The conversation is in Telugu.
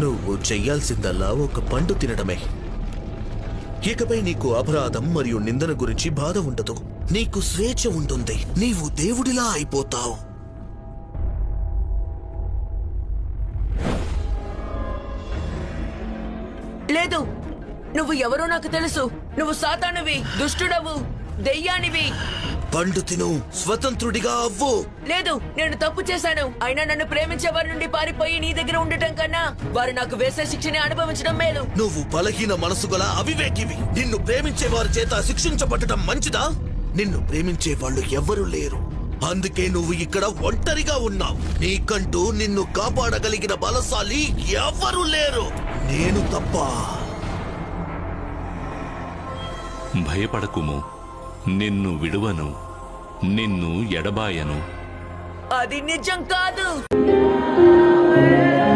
నువ్వు చెయ్యాల్సిందల్లా ఒక పండు తినడమే. ఇకపై నీకు అపరాధం మరియు నిందన గురించి బాధ ఉండదు. నీకు స్వేచ్ఛ ఉంటుంది. నీవు దేవుడిలా అయిపోతావు. లేదు, నువ్వు ఎవరో నాకు తెలుసు. నువ్వు సాతానువి, దుష్టుడవు, దెయ్యానివి. పండు తిను, స్వతంత్రుడిగా అవ్వు. లేదు, నేను తప్పు చేశాను. అయినా నన్ను ప్రేమించే వారి నుండి పారిపోయి నీ దగ్గర ఉండటం కన్నా వారు నాకు వేసే శిక్షని అనుభవించడం మేలు. నువ్వు బలహీన మనసు గల అవివేకివి. నిన్ను ప్రేమించే వారి చేత శిక్షించబడటం మంచిదా? నిన్ను ప్రేమించే వాళ్ళు ఎవ్వరూ లేరు. అందుకే నువ్వు ఇక్కడ ఒంటరిగా ఉన్నావు. నీకంటూ నిన్ను కాపాడగలిగిన బలశాలి ఎవ్వరూ లేరు, నేను తప్ప. భయపడకుము, నిన్ను విడువను, నిన్ను ఎడబాయను. అది నిజం కాదు.